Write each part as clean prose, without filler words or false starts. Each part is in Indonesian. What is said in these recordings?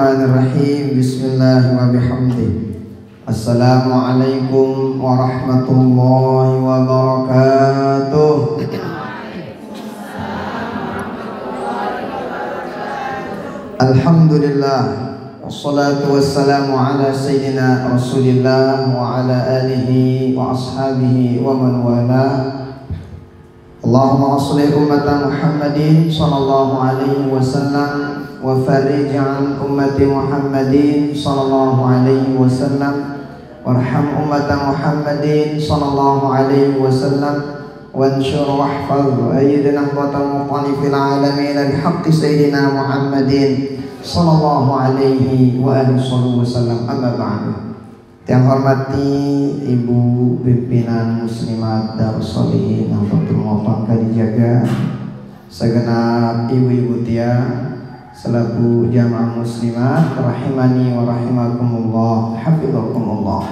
Bismillahirrahmanirrahim. Bismillah wa bihamdih. Assalamualaikum warahmatullahi wabarakatuh. Alhamdulillah, wassalatu wassalamu ala sayyidina Rasulillah wa ala alihi wa ashabihi wa man wala. Allahumma shalli ummata Muhammadin sallallahu alaihi wasallam wa farij an ummati Muhammadin sallallahu alaihi wasallam warham ummata Muhammadin sallallahu alaihi wasallam wanshur wahfaz ayyidina wa fil alamin al-haqqi sayyidina Muhammadin sallallahu alaihi wa alihi wasallam. Amma ba'du. Yang hormati Ibu Pimpinan Muslimat Darus Sholihin Nahdlatul Ulama dijaga, segenap ibu-ibu tiang selaku jamaah muslimat rahimani wa rahimakumullah, hafizakumullah.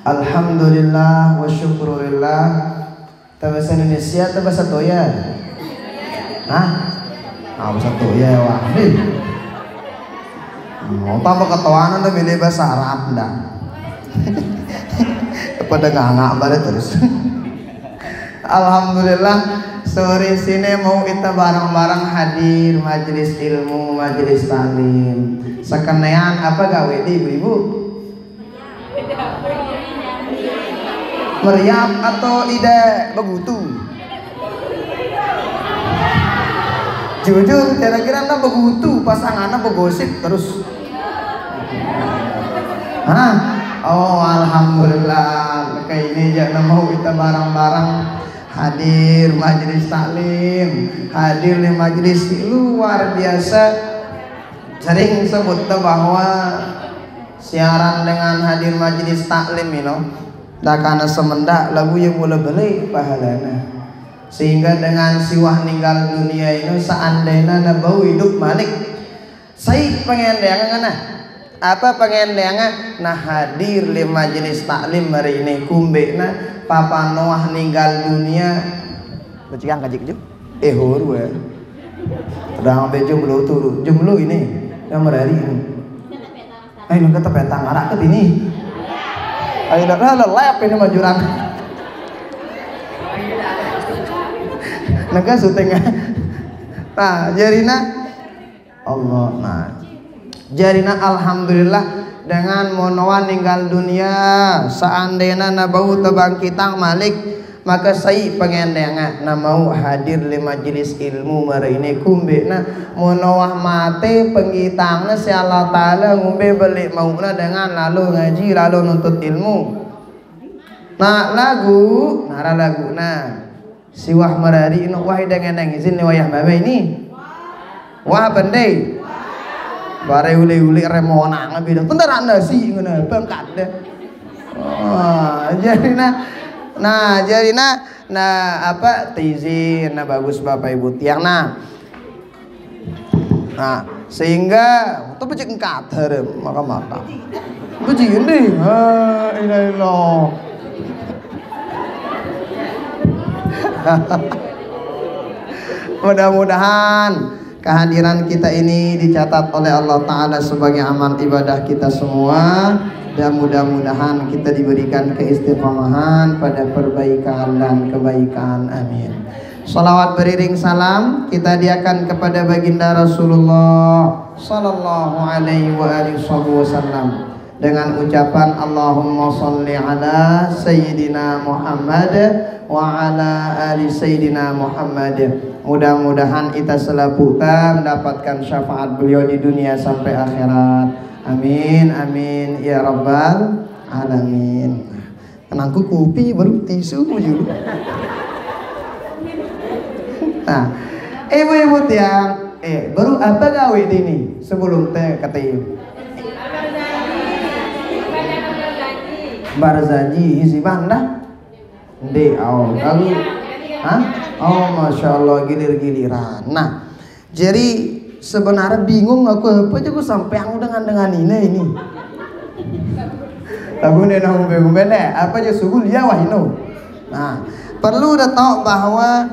Alhamdulillah wa syukurillah. Bahasa Indonesia atau bahasa Toya? Hah? Bahasa Toya wah. Mau tambah ketawanan udah milih bahasa Arab dah. Pada ngangak banget terus. Alhamdulillah sore sini mau kita bareng-bareng hadir majelis ilmu, majelis taklim. Sekenean apa gawe di ibu-ibu? Meriam atau ide begutu? Jujur kira-kira anda begutu pasangannya begosip terus. Hah? Oh alhamdulillah, kayak ini jangan mau kita bareng-bareng hadir majelis taklim, hadir di majelis luar biasa. Sering sebut bahwa siaran dengan hadir majelis taklim ini dah karena semendak lagu yang boleh beli pahalana, sehingga dengan siwah ninggal dunia ini seandainya nabau hidup balik saya pengen dengar apa pengen dengar nah hadir di majelis taklim hari ini kumbekna Papa Noah ninggal dunia becikan kajik ju huru ya udah sampai jumlah ini yang merari ini ayo kita petang arah ke sini ayo dah lelep ini majuran naga syuting nah jarina Allah nah jarina alhamdulillah dengan monoan ninggal dunia seandainya nabau tebangkitang malik maka saya pengen dengar na mau hadir di majelis ilmu hari ini kumbekna monowah mate penggitangna si Allah Ta'ala ngumbe balik mauna dengan lalu ngaji lalu nuntut ilmu. Nah lagu nara lagu nah siwah merari inu wahai dengan izin ni wayah babe ini wah pendai bare uli-uli remona ngabilang bentar anda sih ngena bangkat deh. Jadi nah apa tizin nah bagus Bapak Ibu tiang nah sehingga tuh becek engkat maka becik ini ilah mudah-mudahan kehadiran kita ini dicatat oleh Allah Ta'ala sebagai amal ibadah kita semua, dan mudah-mudahan kita diberikan keistiqomahan pada perbaikan dan kebaikan. Amin. Salawat beriring salam kita hadiahkan kepada baginda Rasulullah sallallahu alaihi wasallam dengan ucapan Allahumma sholli ala sayyidina Muhammad wa ala ali sayyidina Muhammad. Mudah-mudahan kita selapukan mendapatkan syafaat beliau di dunia sampai akhirat. Amin amin ya rabbal alamin. Kenangku kopi baru tisu mujur. Nah, ibu-ibu tiang baru apa gawe ini sebelum teh katanya barzaji isi banda de lalu oh masya Allah gilir-giliran. Nah jadi sebenarnya bingung aku apa aja gue sampai yang dengan ini lagu nena ngumbe apa aja subuh dia wahino. Nah perlu udah tahu bahwa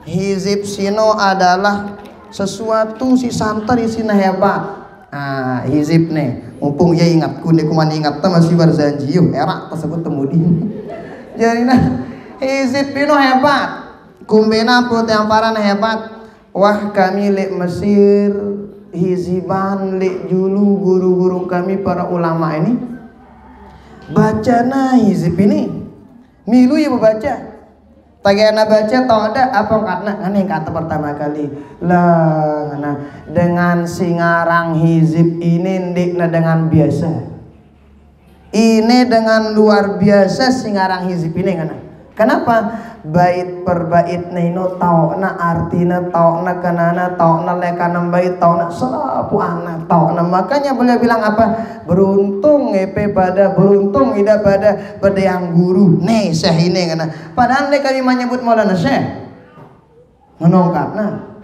hizib sino adalah sesuatu si santer isina hebat. hizib nih mumpung ya ingat ku kuman ingat masih berjanji yuk era tersebut temudi. Jadi hizib ini hebat kumbena put yang paran hebat. Wah kami lek Mesir hiziban lek julu guru-guru kami para ulama ini bacana hizib ini milu ya baca. Tagana baca tau ada apa karena yang kata pertama kali lah dengan singarang hizib ini ndikna dengan biasa ini dengan luar biasa singarang hizib ini kenapa bait per bait nino tau na artina tau na kanana tau na lekanan bait tau na selapu anak tau na makanya beliau bilang apa beruntung pada beruntung ida pada yang guru nih syekh ini padahal kami menyebut Maulana Syekh menongkapna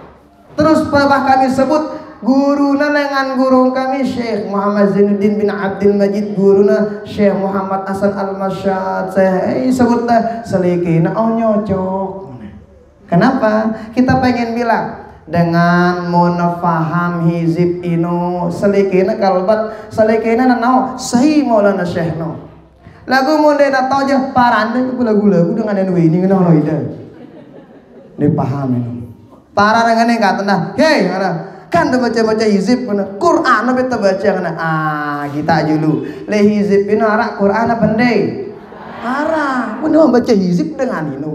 terus bah kami sebut guruna dengan guru kami Syekh Muhammad Zainuddin bin Abdul Majid guruna Syekh Muhammad Hasan Al-Masyad saya sebutlah selikina oh nyocok. Kenapa? Kita pengen bilang dengan monofaham hizib ino selikina kalbat selikina nanau sahih Maulana Syekh no lagu munde datau aja paranda itu lagu-lagu dengan ini ngono ida dipahami para dengan yang kata nah hei kan udah baca-baca hizib Quran apa kita baca kita dulu le hizib ini arah Quran apa pendek arah mana baca hizib dengan ini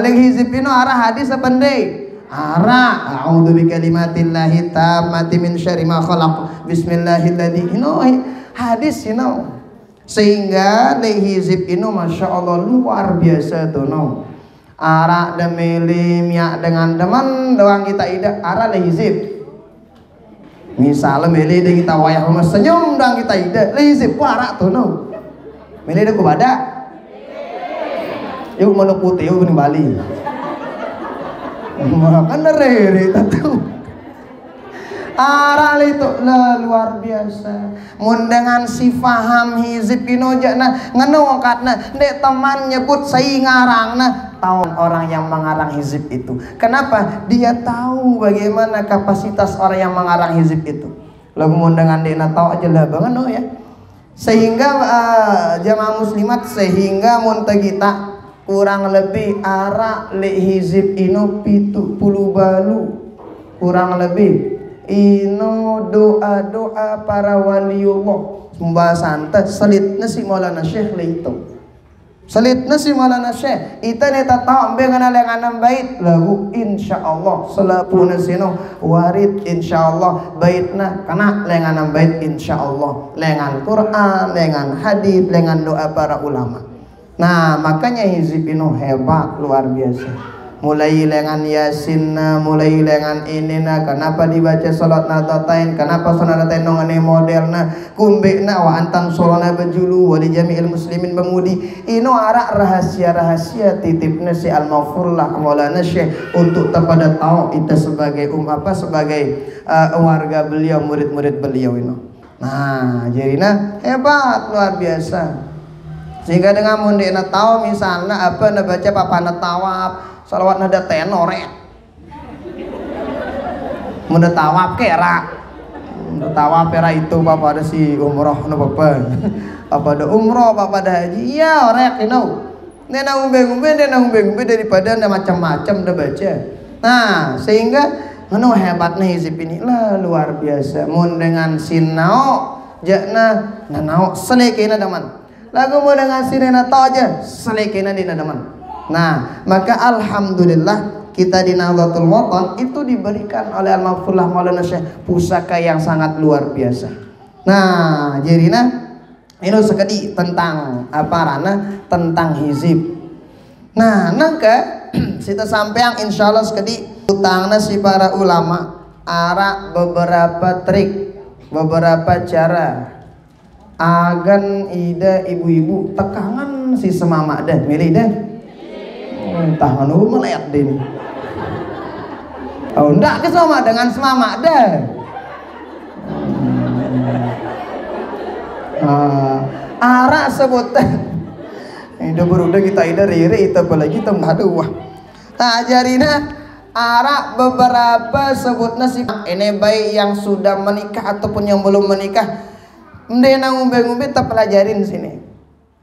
le hizib ini arah hadis apa pendek arah a'udzu bikalimatillahi tammati min syarri ma khalaq bismillahilladzi hadis ini sehingga le hizib ini masya Allah luar biasa tuh arak demilim ya dengan teman doang kita ida arak lehizib misalnya milih deh kita wayah rumah senyum doang kita ida lehizib arak tuh milih deh kubada yuk mau putih yuk ini Bali makan dari tahu aral itu luar biasa mun dengan si faham hizib inojana nganu katna dek teman nyebut saya ngarangna tahun orang yang mengarang hizib itu kenapa dia tahu bagaimana kapasitas orang yang mengarang hizib itu lalu mun dengan dia tahu aja lah banget ya sehingga jamaah muslimat sehingga mun kita kurang lebih arak le hizib ino pitu puluh balu kurang lebih ino doa-doa para waliullah pembahasan teh selitna si Maulana Syekh itu selitna si Maulana Syekh ita neta tahu ambe ngana lenganan bait lagu insyaallah selapuna sino warid insyaallah baitna kana lenganan bait insyaallah lengan Quran lengan hadis lengan doa para ulama. Nah makanya hizib ino hebat luar biasa mulai lengan yasin mulai lengan ini kenapa dibaca salat nadatain kenapa salat nadatain ngene modelna kumbena wa antan solana bajulu wa li jami'il muslimin bamudi ino arak rahasia-rahasia titipna si al-maghfurlah Maulana Syekh untuk kepada tahu kita sebagai sebagai warga beliau murid-murid beliau ini. Nah jadinya hebat luar biasa sehingga dengan mundina tahu misalnya apa na baca papana tawab salawat nada tenor ya munda tawab kera munda tawab kera itu bapak ada si umroh no bapak bapak ada umroh bapak ada haji iya orek nena umbe daripada anda macam-macam udah baca. Nah sehingga nganu hebatnya hizib ini lah luar biasa mun dengan sinau jakna nanau selekena daman lagu mau dengan sinena tau aja selekena di daman. Nah maka alhamdulillah kita di Nahdlatul Wathon itu diberikan oleh Al-Maghfurlah Maulana Syekh pusaka yang sangat luar biasa. Nah jadinya ini sekali tentang apa rana tentang hizib. Nah nangka kita sampai insya Allah sekali utangna si para ulama arah beberapa trik beberapa cara agan ida ibu-ibu tekangan si semama dah milih dah entah manu melihat deh oh enggak kesama dengan semama dah arah sebutan itu berudah kita ida riri itu apalagi kita ngadu wah nah jarina Arak beberapa sebutnya si ini baik yang sudah menikah ataupun yang belum menikah, mendena ngumbe-ngumbe terpelajarin sini.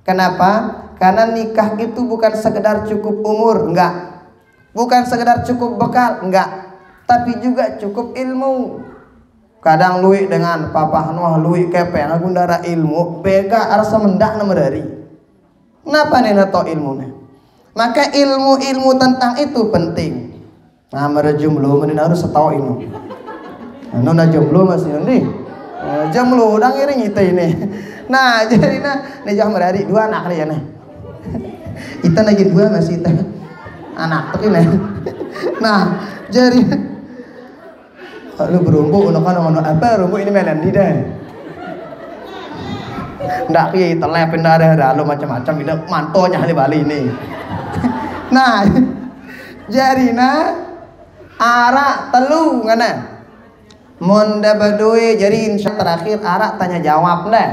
Kenapa? Karena nikah itu bukan sekedar cukup umur, enggak. Bukan sekedar cukup bekal, enggak. Tapi juga cukup ilmu. Kadang luik dengan papa nuah luik kepeng gundara ilmu, bega arsa mendak nama dari. Kenapa nih nato ilmunya? Maka ilmu-ilmu tentang itu penting. Nah, merejumlo mending harus setahu ini. Anu na jomblo masih nanti. Jomblo udah ngiring itu ini. Nah, jadi nih jangan berari dua anak nih ya nih. Kita lagi dua masih kita anak tuh ini. Nah, jadi lu berumbu udah kan apa rumbu ini melendi deh. Ndak kiai telep pindah lu macam-macam itu mantonya hari Bali ini. Nah, jarina arak telu ngana. Monda badui jadi insya terakhir arak tanya jawab deh.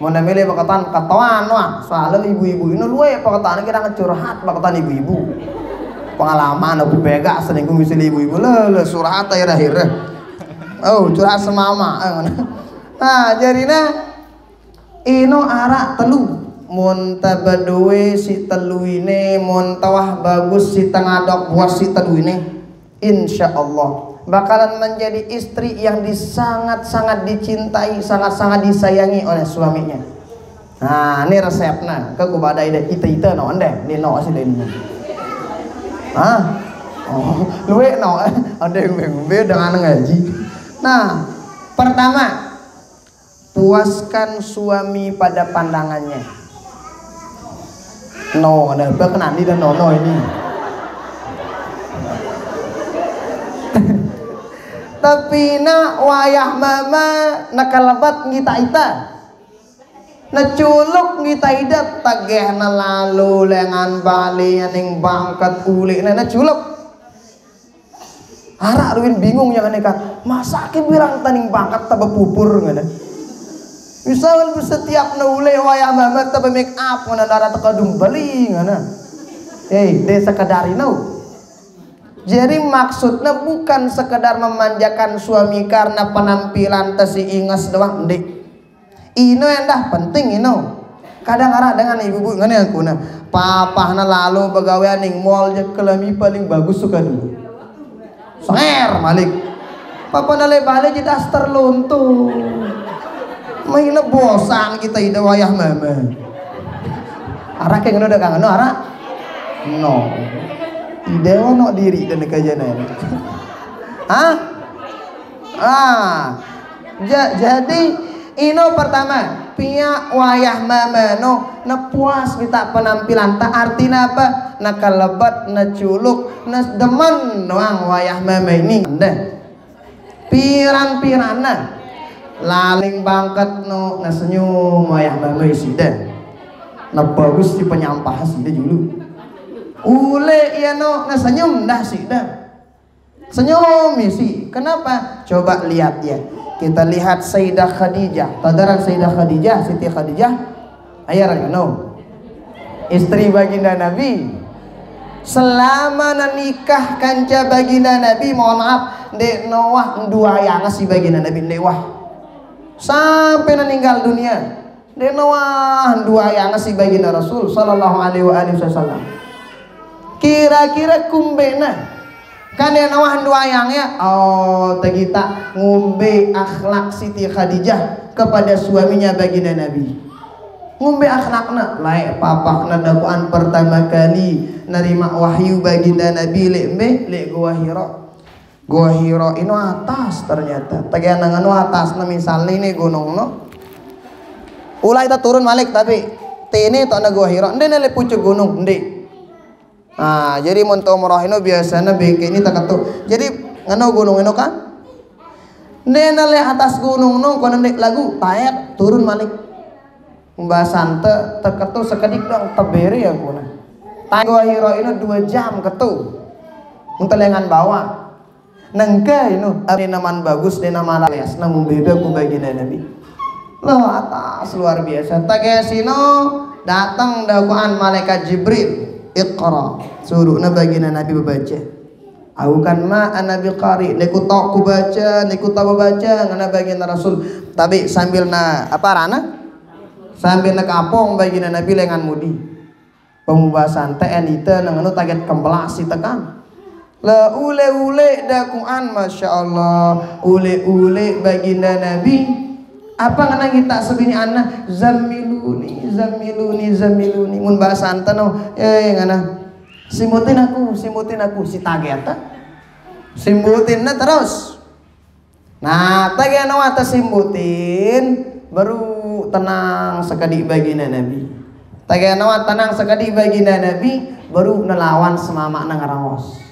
Monda milih pakatan katoan wah soalnya ibu-ibu ini luwe pakatan kita ngecurhat pakatan ibu-ibu. Pengalaman aku bega selingkuh bisa ibu-ibu le surhat akhir-akhir. Oh curhat semama. Nah jarina ino arak telu. Mun tabaduwe si telu ini mun tawah bagus si tengadok buas si telu ini insyaallah bakalan menjadi istri yang sangat-sangat dicintai, sangat-sangat disayangi oleh suaminya. Nah ini resepnya ke kubadai deh ita no ande ni no asli ini. Ah oh luwe no ande ngombe dengan ngaji. Nah pertama puaskan suami pada pandangannya. No, ada berkenan di dan no ini. Tapi na wayah mama nakalabat ngita ita. Naculuk ngita ida tageh na lalu lengan bali yang bangkat uli na naculuk. Arak ruin bingung yang nekat. Masa ke bilang taning bangkat taba pupur ngana. Misal setiap naule wayah mama taba make up ngana darah tekadung bali ngana. Desa kadari nau. Jadi maksudnya bukan sekedar memanjakan suami karena penampilan tesi ingas doang, ndik. Ino yang dah penting ino. Kadang arah dengan ibu-ibu ngene aku nah. Papahna lalu pegawai ning mall je kelami paling bagus suka dulu. Senger malik. Papa nale balik jadi daster luntur. Maina bosan kita ida wayah mama. Arah kayak ngono dah kangen arah. No. Dewa no diri dan kajian hah? Jadi ino pertama pihak wayah mama no na puas kita penampilan tak artinya apa na kalebat na culuk na demen doang wayah mama ini deh pirang-pirana laling bangkat no na senyum wayah mama isi deh na bagus di penyampah sih deh dulu. Ule iya no na senyum dah sih dah senyum isi. Kenapa? Coba lihat ya. Kita lihat Sayyidah Khadijah. Tadaran Sayyidah Khadijah, Siti Khadijah ayah no istri baginda Nabi. Selama nikah kanca baginda Nabi, mohon maaf dek Noah dua yang si baginda Nabi dewah sampai meninggal dunia. Dek Noah dua yang si baginda Rasul sallallahu alaihi wasallam. Kira-kira kumbena kan yang nawahan dua ayangnya oh tegita ngumbe akhlak Siti Khadijah kepada suaminya baginda Nabi. Ngumbe akhlakna laik papakna dakwaan pertama kali nerima wahyu baginda Nabi lek Gua Hira. Gua Hira ini atas ternyata tagihan nangan atas na misalnya ini gunung no ulai kita turun malik tapi tini tak na Gua Hira ndek nele pucuk gunung ndek. Nah, jadi untuk umrah ini biasanya bikin ini tak ketuk. Jadi ngano gunung ini kan? Nena le atas gunung no kono ndek lagu taek turun malik. Pembahasan terketuk sekedik dong tebere ya kuna. Tanggo hiro ini 2 jam ketuk. Untuk lengan bawah. Nengke ini naman bagus di nama les namun beda ku baginda Nabi. Loh atas luar biasa. Tagesino datang dakwaan malaikat Jibril. Iqra suruhna baginda Nabi membaca Aku kan ma anabi qari, niku tok ku baca, niku tahu baca ngana baginda Rasul. Tapi sambil na apa rana? Sambil na kapong baginda Nabi lengan mudi. Pembahasan TNI teh nang anu target kempelasi tekan. La ule da Quran masya Allah, ule baginda Nabi. Apa ngana kita sebini anak zamiluni mun bahasa anteno ngana simutin aku si tageta simbutinna terus. Nah tagena wata simbutin baru tenang sekali baginda Nabi. Tagena wata tenang sekali baginda Nabi baru nelawan semama nang ngaraos.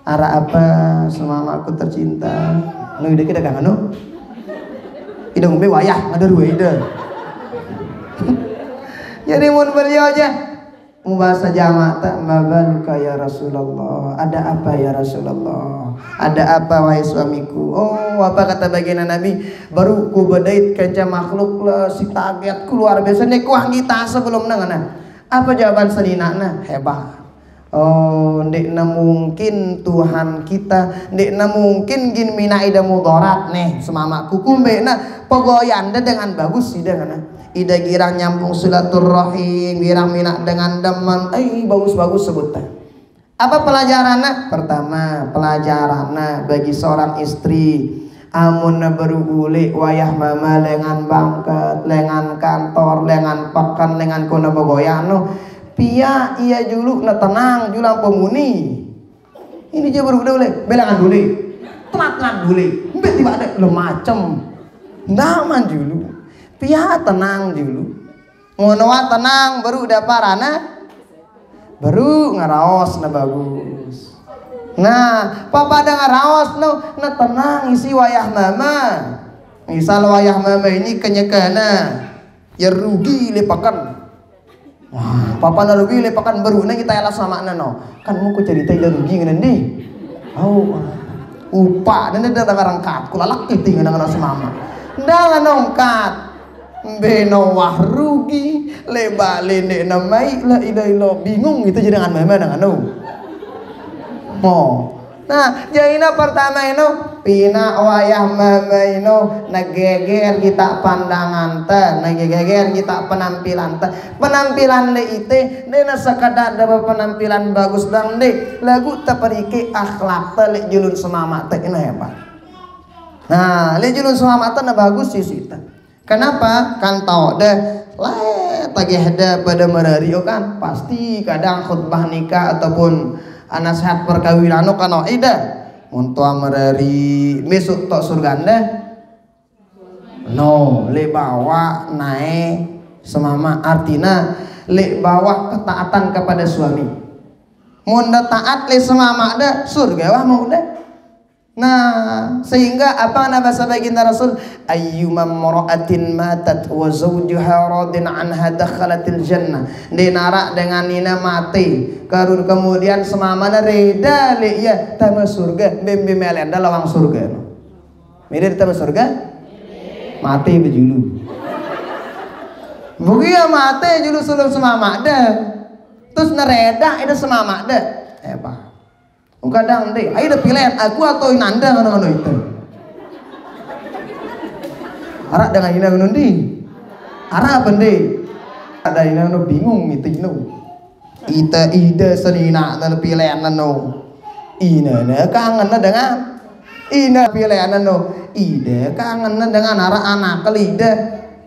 Ara apa semama aku tercinta. Nu ide kita kang anu. Ida ngombe wayah ada dua ide. Jadi mun beliau aja bahasa jamaah tak mabaluka ya Rasulullah, ada apa ya Rasulullah, ada apa wahai suamiku. Oh apa kata baginda Nabi, baru ku bedait kenca makhluk lah si taget keluar biasa nek kuah kita sebelum nangana. Apa jawaban seninana? Hebat. Oh ndekna mungkin Tuhan kita, ndekna mungkin gin mina ida mudarat nih semamaku kumbena pogoyanda dengan bagus sih dengan ida girang nyambung silaturahim, girang minak dengan demen, bagus-bagus sebutnya. Apa pelajarannya? Pertama, pelajarannya bagi seorang istri, amun beruli wayah mama lengan bangket, lengan kantor, lengan pekan, lengan kuna bogoyano, pia iya juluk na tenang julang pemuni. Ini aja baru udah belangan dulu, telat dulu, mbak tiba ada lo macem, ndaman dulu. Pia tenang dulu, ngono tenang baru udah parana, baru ngaraos na bagus. Nah, papa ada ngaraos na tenang isi wayah mama. Misal wayah mama ini kenyekana, ya rugi lepakan. Wah, papa na rugi lepakan baru na kita elas sama no. Kan mau ku cerita ida rugi ngene ndi. Oh, upa dan ada ngarangkat, kulalak kiting dengan semama. Nda nongkat. Beno wah rugi lebale nek namai la ilaha bingung itu jadi dengan mama dengan anu. Oh. Nah, jaina pertama ino pina wayah mama ino nageger kita pandangan teh, nageger kita penampilan teh. Penampilan le ite dena sekadar da penampilan bagus dang de. Lagu teh perike akhlak teh le julun semama teh ina hebat. Nah, le julun semama teh na bagus sih teh. Kenapa? Kan tau deh tagih ada pada merario kan pasti kadang khutbah nikah ataupun nasihat perkawinan kan ida untuk merari besok tok surga deh no le bawa naik semama artina le bawa ketaatan kepada suami munda taat le semama deh surga wah mau deh. Nah, sehingga apa bahasa baginda Rasul ayyuma mar'atin matat wa zawjuha radin anha dakhalatil jannah. Dinara dengan nina mati kemudian semamana reda le ya tama surga bembe melenda lawang surga. Mirip tama surga? Mati bejulu. Bukia mati julu sulung semama dah. Terus nereda itu semama dah. Hebat. Kadang deh, ayo pilihan aku atau inanda ngono itu. Arak dengan ina ngono di. Arak bende. Ada ina ngono bingung itu ino. Ita ide senina dan pilihan no. Ina kangen dengan ina pilihan no. Ide kangen dengan arak anak kelida.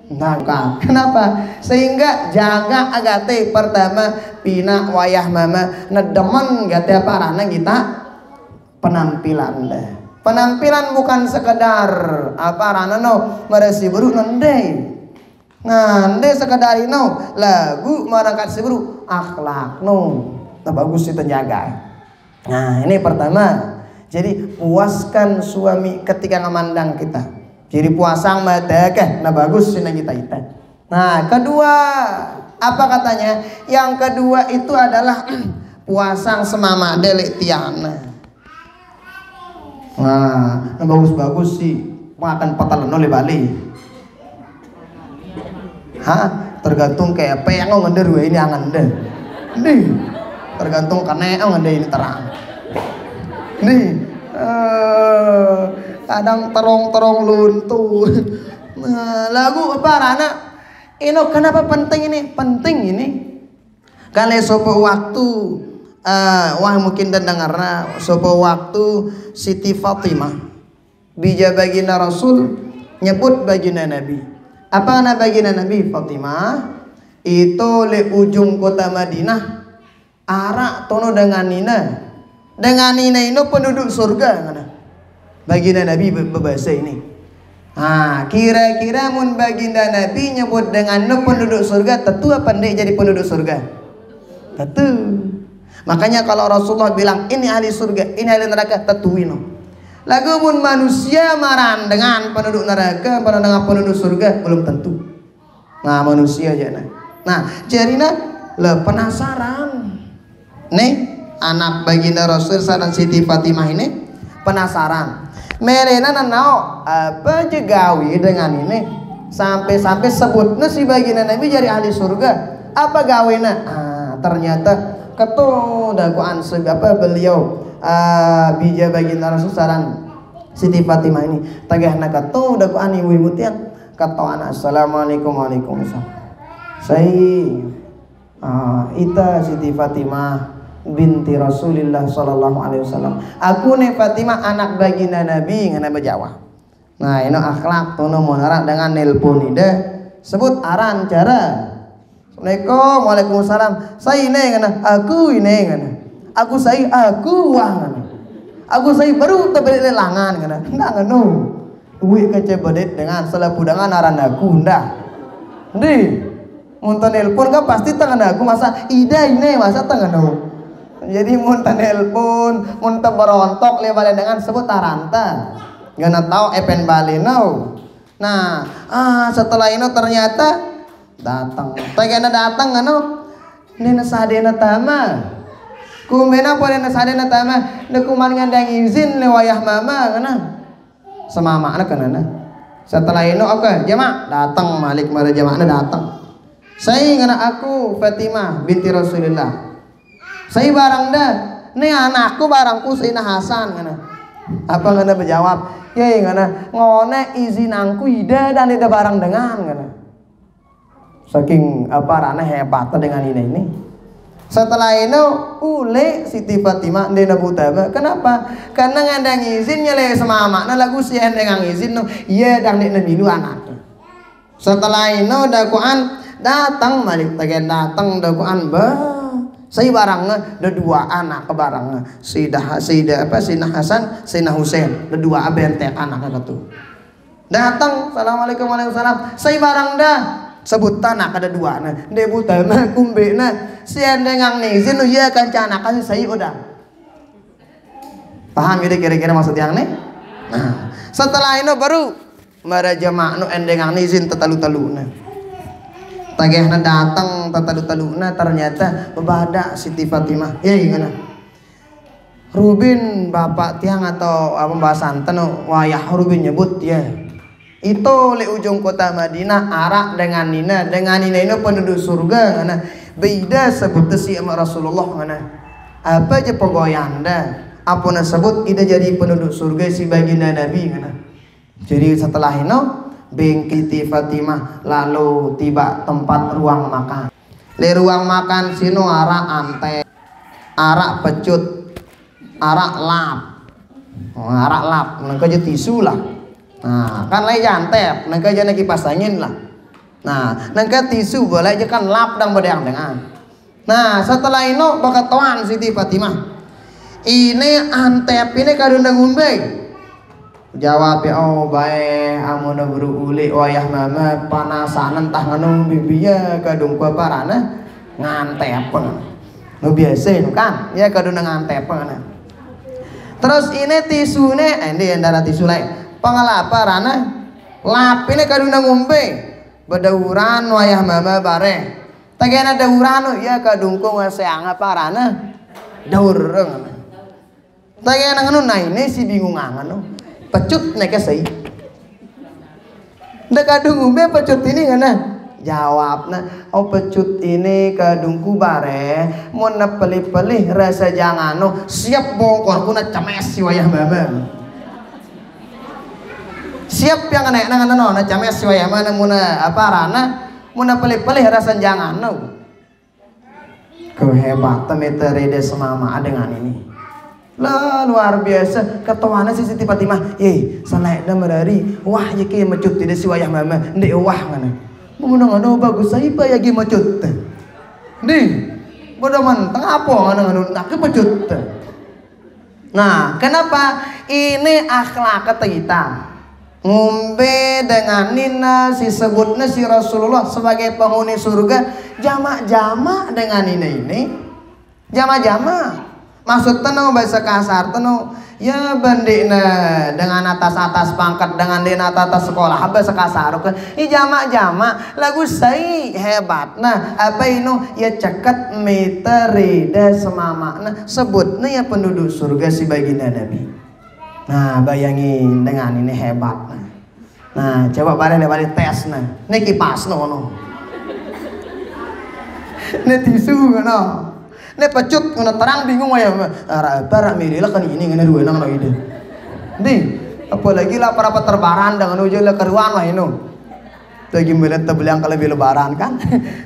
Nangka. Kenapa? Sehingga jaga agate pertama pina wayah mama nedemen gate parana kita penampilan deh. Penampilan bukan sekedar apa rana no meresi buru nende. Nah, nende sekedar ino lagu marangkat siburu akhlak no. Nah, bagus itu jaga. Nah, ini pertama. Jadi puaskan suami ketika ngemandang kita. Jadi puasang mata nah bagus sih kita itu. Nah, kedua apa katanya? Yang kedua itu adalah puasang semama delek tiana. Nah, bagus-bagus sih makan patalan oleh Bali. Hah? Tergantung kayak apa yang ngender ini angan deh. Nih, tergantung karena ngende ini terang. nih kadang terong luntur. Nah, lagu apa anak ini kenapa penting ini? Penting ini kalau sopo waktu wah mungkin dan dengarna sopo waktu Siti Fatimah bija baginda Rasul nyebut baginda Nabi. Apa nama baginda Nabi Fatimah? Itu le ujung kota Madinah arak tono dengan Nina ini penduduk surga mana? Baginda Nabi berbahasa ini. Kira-kira mun baginda Nabi nyebut dengan penduduk surga, tentu apa ndek jadi penduduk surga? Tentu. Makanya kalau Rasulullah bilang ini ahli surga, ini ahli neraka, tentuin. Lagu mun manusia marah dengan penduduk neraka, dengan penduduk surga, belum tentu. Nah manusia aja nah jadi le penasaran. Nih anak baginda Rasul dan Siti Fatimah ini penasaran. Mereka nau apa aja gawi dengan ini sampai sebutnya si baginda Nabi jadi ahli surga. Apa gawina? Ternyata ketu daku anseg apa beliau bija baginda Rasul saran Siti Fatimah ini tagahna ketu daku ani wimutian ketu anak assalamualaikum waalaikumsalam. Ita Siti Fatimah binti Rasulillah sallallahu alaihi wasallam. Aku nih Fatimah anak baginda Nabi ngana berjawab. Nah, ini akhlak tono monara dengan nelpon ide sebut aran cara. Assalamualaikum waalaikumsalam. Saya ini ngana, aku ini ngana. Aku saya aku wah ngana. Aku saya baru terbeli lelangan ngana. Ndak ngano. Duit kecebedet dengan selepu dengan aran aku ndak. Ndi. Muntan nelpon kan pasti tangan aku masa ida ini masa tangan aku. Jadi muntan nelpon, muntan berontok lewat dengan sebut taranta. Gak tahu epen balinau. Nah, setelah itu ternyata datang. Tegana datang anu. Nena sadena tama. Kumena po nena sadena tama. Nekuman ngandang izin lewayah mama kana. Semama anak kana. Setelah itu oke, jamaah datang Malik mara jamaahnya datang. Saya ngana aku Fatimah binti Rasulullah. Saya barang dah, nih anakku barangku Sayyidina Hasan ngana. Apa ngana berjawab? Ya ngana ngone izin angku ida dan ida barang dengan ngana. Saking apa rana hebat dengan ini. Setelah itu ule Siti Fatimah ndena butaba. Kenapa? Karena ngandang izin nyele sama makna lagu si dengan izin no. Iya dan ndek milu anaknya. Setelah itu dakwaan datang Malik tagen datang dakwaan saya barangnya ada dua anak ke barangnya Sayyidah Hasan Sayyidina Husain ada dua bentek anaknya itu datang assalamualaikum waalaikumsalam saya barang dah sebut tanah ada dua nah debuta mah kumbe nah si dengan izin ya kan canakan saya udah paham ya kira-kira maksud yang nih. Nah setelah itu baru mara jamaah nu endengang izin tetalu-talu nah tagahna datang tatalu-taluna ternyata bebadak Siti Fatimah. Ya gimana? Rubin bapak tiang atau pembahasan tenu wayah Rubin nyebut ya. Itu le ujung kota Madinah arak dengan Nina ini penduduk surga ngana. Beda sebut si Rasulullah ngana. Apa aja pegoyanda? Apa sebut ida jadi penduduk surga si baginda Nabi ngana. Jadi setelah itu Bengkiti Fatimah lalu tiba tempat ruang makan. Di ruang makan sino arak ante, arak pecut, arak lap, arak lap, nengka je tisu lah. Nah kan lagi jantep, nengka je kipas angin lah. Nah nengka tisu boleh je kan lap dan bedang dengan. Nah setelah itu bakatuan Siti Fatimah. Ini antep ini kadundang umbe. Jawab ya oh baik amun buru uli wayah mama panasan entah nganu bibiya kadung ku parana ngantep nu biasa kan ya kadung ngantep terus ini tisune ini endara tisu lain pangalapa rana lap ini kadung ngumpe bedauran wayah mama bare tagana dauran ya kadung ku ngaseang parana daureng tagana nganu nah ini si bingung nganu pecut neka sei. Ndak kadung umbe pecut ini ngana Jawabna, oh pecut ini kadungku bare, mau nepelih-pelih rasa jangano, siap bongkor kuna cames si wayah mama. Siap yang naik nangan no, na cames si wayah mana muna apa rana, mau nepelih-pelih rasa jangano. Kehebatan meteride semama dengan ini. Lah luar biasa, ketuanya si Siti Fatimah, selain merari, wah yaki mecut tidak si wayah mama, ndek wah mana. Menang bagus saya ya gi macut. Nih, bodoh mentang apa nganu nak kepecut. Nah, kenapa ini akhlak kita? Ngombe dengan nina si sebutnya si Rasulullah sebagai penghuni surga, jamak-jamak dengan ini. Jamak-jamak. Maksud tenau bahasa kasar tenau ya bandina dengan atas pangkat dengan dina atas sekolah bahasa kasar ke jamak-jamak lagu sai hebat. Nah apa ino ya cekat meterida semamakna sebutnya ya penduduk surga si baginda Nabi. Nah bayangin dengan ini hebat. Nah coba balik tes nah ini kipas no ini tisu no. Nek pecut ngono terang bingung ya. Arah mililah kan ini ngene dua nang ide. Nih, apalagi lah para terbaran dengan ujian keruan lah ini. Lagi melihat tebelang kalau lebaran kan.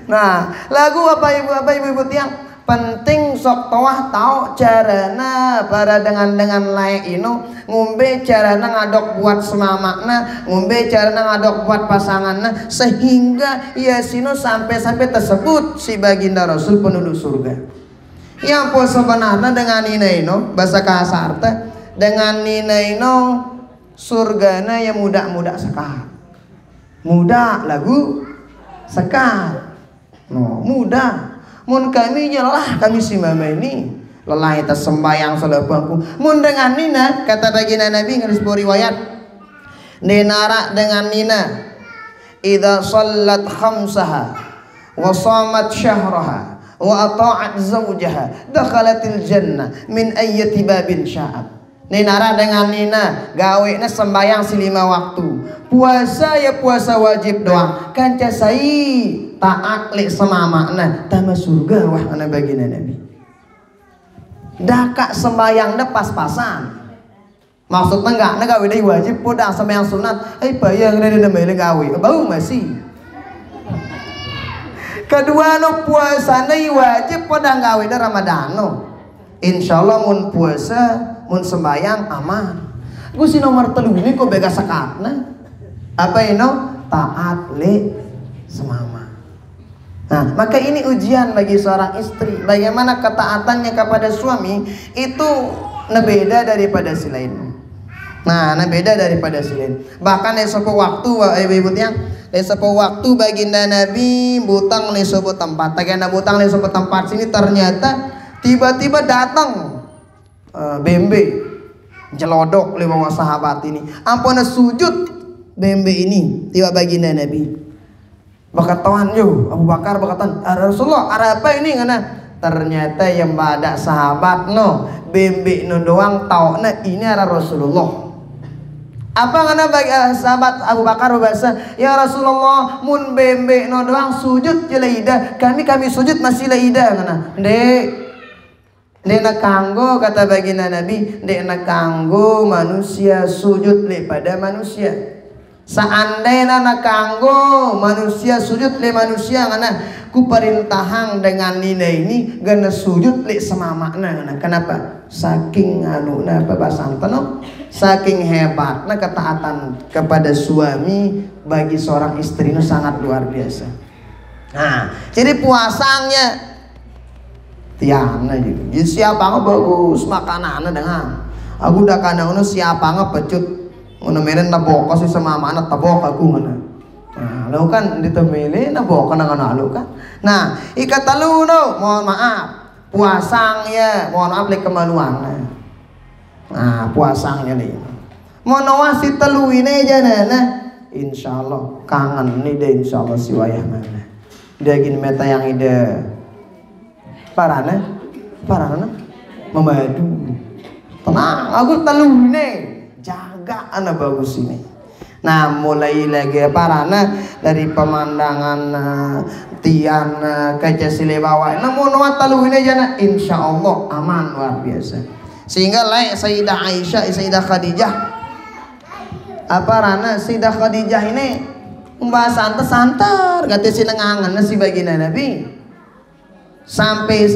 Nah, lagu apa ibu tiang penting sok toah tahu carana para dengan layak ino ngombe carana ngadok buat semamakna ngombe carana ngadok buat pasanganna sehingga ya sino sampai tersebut si baginda Rasul penduduk surga. Yang po sebenarnya dengan ninaino bahasa kasar teh dengan ninaino surgana yang muda sekar muda lagu sekar no muda mun kami lelah kami si mama ini lelah kita sembayang selebangku mun dengan nina kata baginda Nabi ngaris riwayat dinara dengan nina idza shallat khamsaha wa shamat syahraha wa ata'at zawjaha dakhalatil jannah min ayyati babin sya'at. Ninara dengan nina gawe na sembayang si 5 waktu puasa ya puasa wajib doang kanca sai taat li semamakna tama surga wah ana baginda Nabi daka sembayang da pas-pasan maksudnya enggak gawe deui wajib podang sembayang sunat bayang na mele gawe bau masih. Kedua no puasa nih wajib pada gawe da Ramadano. Insyaallah mun puasa mun sembayang aman. Gue si nomor 3 ini kok bega sakatna. Apa ino taat li semama. Nah maka ini ujian bagi seorang istri. Bagaimana ketaatannya kepada suami itu beda daripada si lain. Nah beda daripada si lain. Bahkan di suatu waktu ibu yang di sebuah waktu baginda Nabi butang di sebuah tempat. Baginda butang di sebuah tempat sini ternyata tiba-tiba datang bembe jelodok lima sahabat ini. Ampun sujud bembe ini tiba baginda Nabi. Bakatan yo Abu Bakar bakatan Rasulullah ada apa ini ngana? Ternyata yang badak sahabat no bembe no doang tau na ini ada Rasulullah. Apa ngana bagi sahabat Abu Bakar bahasa ya Rasulullah mun bembe no doang sujud jelaida kami sujud masih laida ngana dek nak kanggo kata baginda Nabi dek nak kanggo manusia sujud le pada manusia seandainya nak kanggo manusia sujud le manusia ngana ku perintahang dengan nina ini gana sujud le semamakna ngana kenapa saking anu na babasan teno saking hebatnya ketaatan kepada suami bagi seorang istri itu sangat luar biasa. Nah, jadi puasanya tiana gitu. Jadi siapa nggak bagus makanannya dengan aku udah kadang siapa nggak pecut ngono meren nabok sih sama mana tabok aku mana. Nah, lo kan ditemili nabok kan lu kan. Nah, ikat talu no, mohon maaf puasangnya mohon maaf lek kemaluan. Nah puasangnya nih mau nawasi telu ini aja nana insyaallah kangen nih deh insyaallah si wayah mana dia gini meta yang ide parana memadu tenang aku telu ini jaga anak bagus ini Nah mulai lagi parana dari pemandangan tian kaca sile bawah namun watalu ini jana insyaallah aman luar biasa. Sehingga lain Sayyidah Aisyah, Sayyidah Khadijah rana Sayyidah Khadijah ini pembahasan santar kata sinengangan si baginda Nabi sampai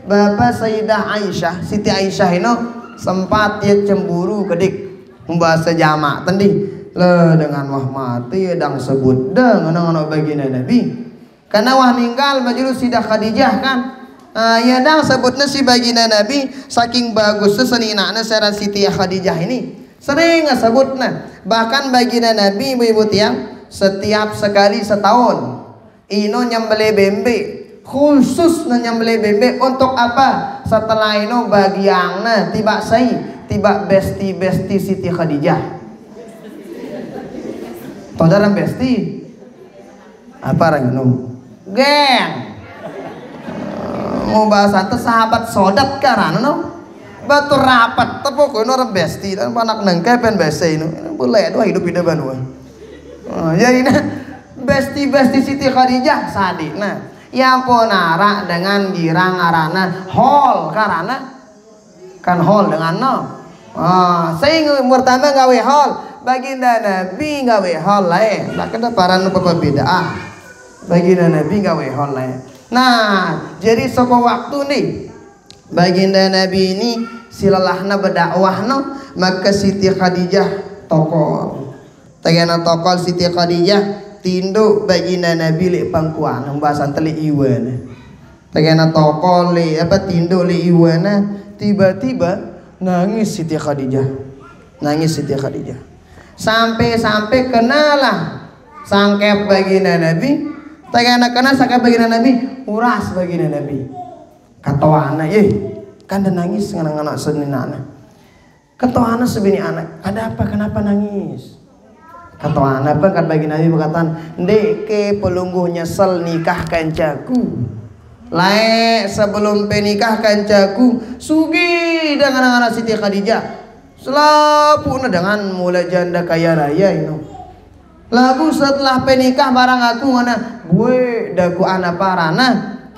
Bapak Sayyidah Aisyah Siti Aisyah ini sempat dia cemburu kedik membahas jamak tadi le dengan wah mati dang sebut deng anak-anak baginda Nabi karena wah ninggal majlis Sayyidah Khadijah kan ya dang sebutnya si baginda Nabi saking bagusnya seninana secara Siti Khadijah ini sering sebutnya bahkan baginda Nabi ibu-ibu tiang setiap sekali setahun ino nyembelih bembe khusus nyembelih bembe untuk apa setelah ino bagiannya tiba besti Siti Khadijah. Saudara besti apa orang geng mau bahasa itu sahabat sodat karena batu rapat tepuk orang besti dan anak nengke pen besti ini boleh dua hidup banua. Jadi besti Siti Khadijah sadik nah yang ponara dengan girang arana hall karena kan hall dengan saya pertama gawe hall baginda Nabi gawe hall lain nah kena para berbeda baginda Nabi gawe hall lain. Nah jadi soko waktu nih baginda Nabi ini silalahna berdakwah maka Siti Khadijah tokol tegana tokol Siti Khadijah tinduk baginda Nabi li pangkuan pembahasan telik iwan tegana tokol li tinduk li iwana tiba-tiba nangis Siti Khadijah sampai kenalah sangkep baginda Nabi tegana kena sangkep baginda Nabi uras baginda Nabi katawana kan nangis anak-anak seninana katawana sebini anak ada apa kenapa nangis katawana apa kan baginda Nabi berkata ndeke pelungguh nyesel nikah kancaku lae sebelum penikah kancaku sugi dengan anak Siti Khadijah selapuna dengan mulai janda kaya raya ini lagu setelah penikah barang aku mana gue daku anak parana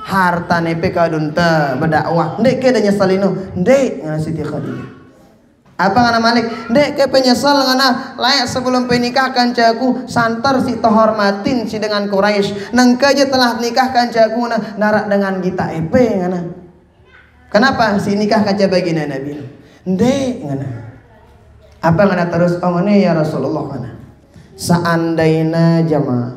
harta nepe kadunta berdakwah ndek ke nyesal ini ndek dengan Siti Khadijah apa ngana Malik ndek ke penyesal ngana layak sebelum penikah kancaku santar si terhormatin si dengan Quraisy nengke aja telah nikah kancaku narak dengan kita epe ngana kenapa si nikah kanca baginda Nabi ndek ngana apa ngana terus omone ya Rasulullah ngana seandainya jamaah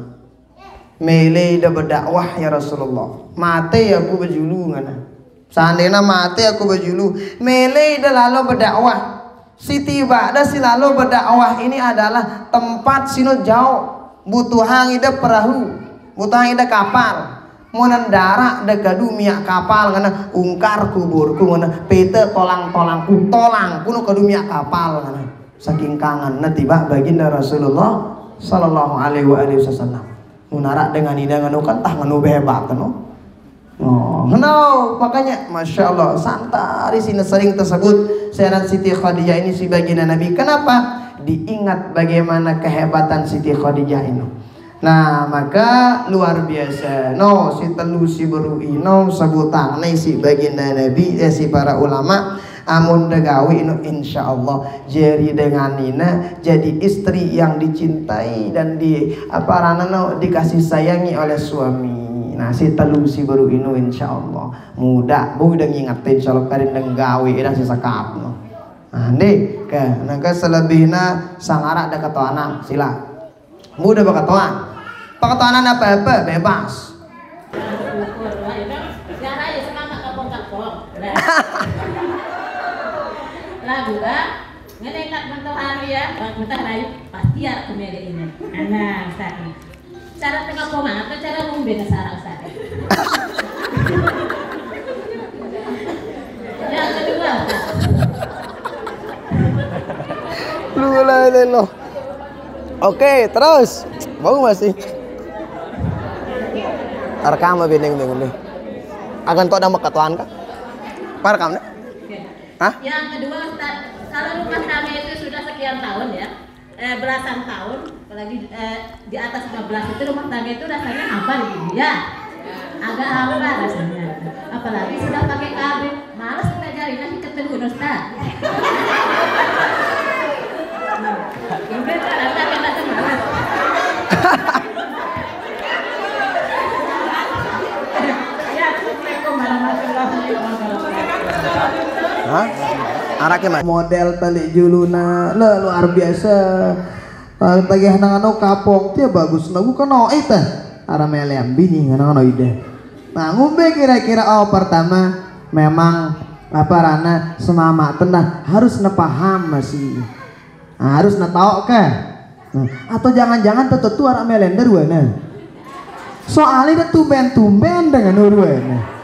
mele dah berdakwah ya Rasulullah mate aku berjulu ngana seandainya mate aku berjulu mele dah lalu berdakwah Siti Ba'da si lalu berdakwah ini adalah tempat sino jauh butuh hangida perahu butuh hangida kapal mau nendara degadu minyak kapal ngana ungkar kuburku ngana pete tolang-tolangku tolang kuno kadu minyak kapal ngana saking kangen tiba baginda Rasulullah sallallahu alaihi wasallam munarak dengan ida nganu kan tah nganu hebat no makanya Masya Allah santari sini sering tersebut Sayyidah Siti Khadijah ini si baginda Nabi kenapa diingat bagaimana kehebatan Siti Khadijah ini nah maka luar biasa si telu si beru ino sebutan si baginda Nabi si para ulama amun degawi ino insya Allah jadi dengan Nina jadi istri yang dicintai dan dikasih sayangi oleh suami. Nah si telu si baru inu insya Allah muda bu udah ngingetin insya Allah karin denggawi dah si sakap no. Nah deh ke nangka selebihna sangarak dah katoana sila muda bakatoan pakatoanan apa bebas lagu dah ngedekat bentuk hari ya bentuk hari pasti ya komedi ini nah Ustaz cara tengah koma atau cara membeda sarang Ustaz yang kedua lu oke terus mau masih rekam bindeng nih akan kau ada makatuan kah parekam deh. Hah? Yang kedua Ustaz kalau rumah kami itu sudah sekian tahun ya belasan tahun, apalagi di atas 15 itu rumah tangga itu rasanya hambar gitu ya. Agak hambar rasanya. Apalagi sudah pakai KB, malas kita cari lagi ketemu Ustaz. Udah rasa kita malas. Ya, Assalamualaikum warahmatullahi wabarakatuh. Hah? Anaknya model tali juluna luar biasa. Tagih nangano kapok dia bagus nagu kono itu ara melem bini nangano ide. Nah ngombe kira-kira pertama memang apa rana semama tendah harus nepaham masih harus netau ke atau jangan-jangan tetu ara melender wana soalnya tumben-tumben dengan urwana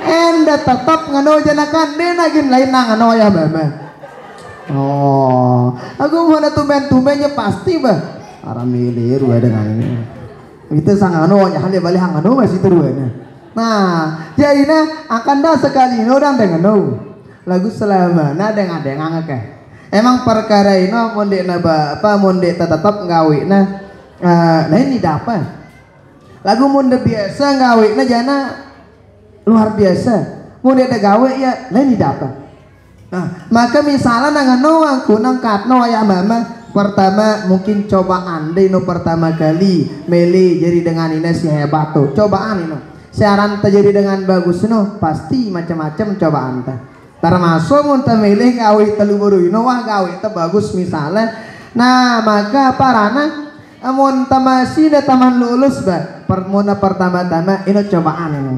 enda tetap ngano janakan dia nagin lain nangano ya mama. Oh aku mana tumben-tumbennya pasti bah ara milir wa dengan ini itu sangano ya hanya balik hangano masih teruana. Nah jadinya akan dah sekali orang dengan lagu selama nah dengan ngake emang perkara ini mondek naba apa mondek tetap ngawi nah ini dapat lagu mondek biasa ngawi nah jana luar biasa mondek ada gawe ya ini dapat. Nah maka misalnya nangano aku nangkat no ya mama pertama mungkin cobaan deh no pertama kali meli jadi dengan ini si hebat tuh cobaan ini siaran terjadi dengan bagus no pasti macam-macam cobaan teh termasuk muntah milih gawe telu baru no wah gawe itu bagus misalnya nah maka parana muntah masih ada taman lulus bah permuna pertama-tama ini cobaan ini.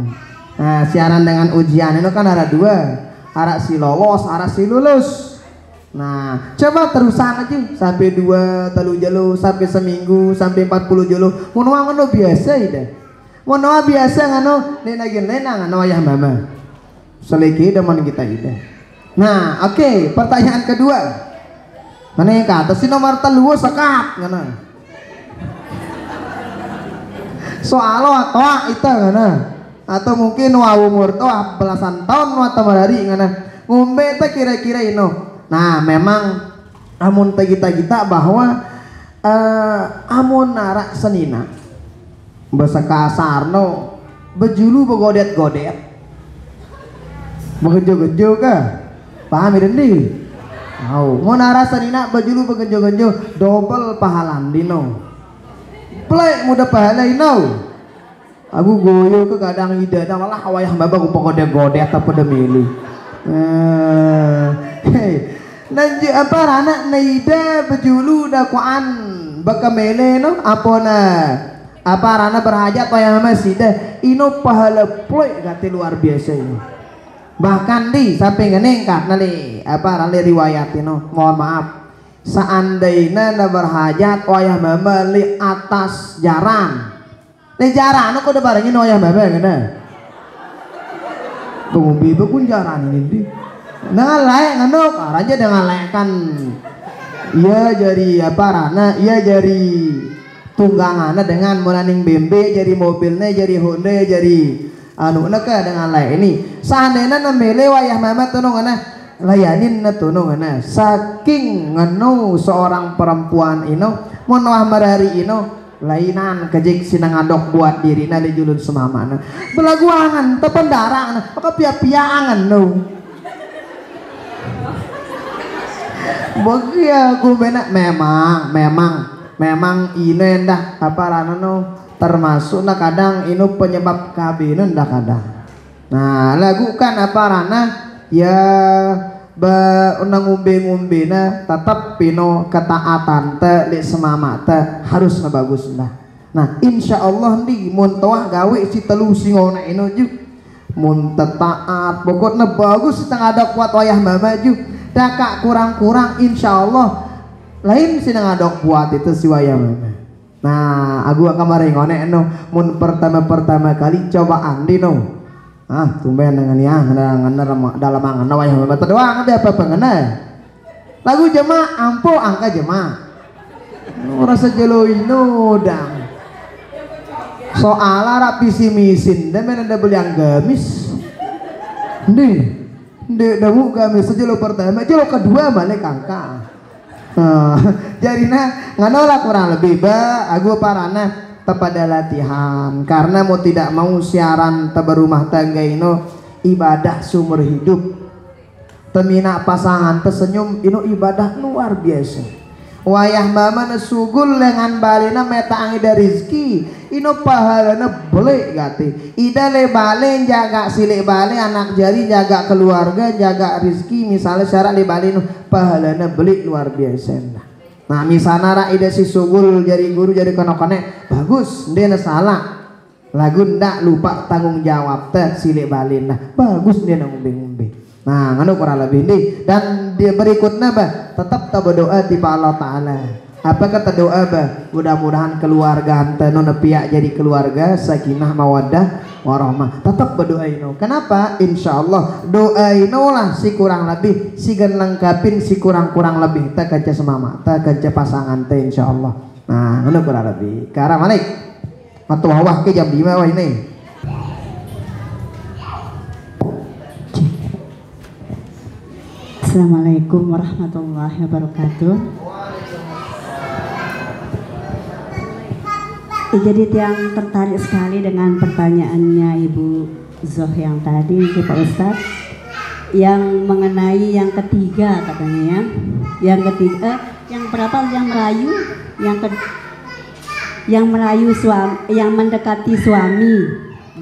Nah siaran dengan ujian ini kan ada dua arah si lolos arah si lulus. Nah coba terusan aja sampai 2 telu jelo sampai seminggu sampai 40 jelo monoa ngono biasa ide monoa biasa ngano nenagin lena ngano ayah mama seleki demen kita ide. Nah oke, pertanyaan kedua mana yang kata si nomor telu sekat ngana soalo atau itu ngana atau mungkin umur toh belasan tahun atau hari ngana ngombe teh kira-kira ino. Nah memang amun kita bahwa amun narak senina bahasa kasarno bejulu begodet-godet begejo-gejo ke paham ini mau narak senina bejulu begejo-gejo double pahalan dino play muda pahala ino aku goyo ke kadang ida malah awayah babak begodet-godet apa demi nanti apa anak naida bejulu dakwaan bakamele no apa na apa rana berhajat yang masih dah ino pahala ploy gati luar biasa ini bahkan di sampai ngenengkat nali apa rana riwayat ino mohon maaf seandainya na berhajat wayah mama li atas jaran li jaran no kode barangin wayah mama kena pengumbi bekun jaran ini di dengan layak nganuk raja dengan layak kan iya jadi apa rana iya jadi tunggangannya dengan mulaning bembe jadi mobilnya jadi Honda jadi anu naka dengan layak ini seandainya namele wayah mama tunung ana layanin na tunung ana saking nganu seorang perempuan ino monwah marari ino lainan kejik sinang adok buat diri na dijulun semamana belaguangan tependarang maka pia-piangan no bagi aku benak memang ini dah apa rano termasuk nah kadang ini penyebab KB dah kadang. Nah lagu kan apa rana ya undang ngumbe na tetap pino ketaatan te di semama te harus na bagus dah. Nah insya Allah nih mun toah gawe si telu singona ino juk mun taat pokoknya bagus setengah ada kuat wayah mama juk dakak kurang-kurang insya Allah lain sih ngadok buat itu si wayang. Nah aku kemarin ngonek no mun pertama kali cobaan di no tumben dengan ya dalam angan wayang mata doang ada apa pengena lagu jemaah ampo angka jemaah rasa jelo ino dang soal rapi si misin dan ada beli yang gamis nih Ndek damu kami sejelo pertama, jelo kedua balik angka. Jarina nganolak kurang lebih ba aku parana kepada latihan karena mau tidak mau siaran teberumah tangga ino ibadah sumber hidup temina pasangan tersenyum ino ibadah luar biasa wayah mama sugul dengan balina meta angida rizki ino pahalana boleh gati ida le bale jaga sile bale anak jari jaga keluarga jaga rizki misalnya syarat le bale ino pahalana beli luar biasa. Nah misalnya ra ida si sugul jadi guru jadi konek bagus dia salah lagu ndak lupa tanggung jawab teh sile bale nah bagus dia ngombe-ngombe. Nah, nganu kurang lebih nih dan dia berikutnya bah tetap berdoa di Allah Taala. Apa kata doa bah? Mudah-mudahan keluarga ante nona pihak jadi keluarga sakinah mawaddah warahmah. Tetap berdoa ino. Kenapa? Insya Allah doa ino lah si kurang lebih si gan lengkapin si kurang lebih. Tak kerja semama, tak kerja pasangan teh insya Allah. Nah, nganu kurang lebih. Karena Malik, atau wah ke jam 5 wah ini. Assalamualaikum warahmatullahi wabarakatuh. Jadi yang tertarik sekali dengan pertanyaannya Ibu Zoh yang tadi itu Pak Ustadz yang mengenai yang ketiga katanya ya. Yang ketiga yang berapa yang merayu yang merayu suami yang mendekati suami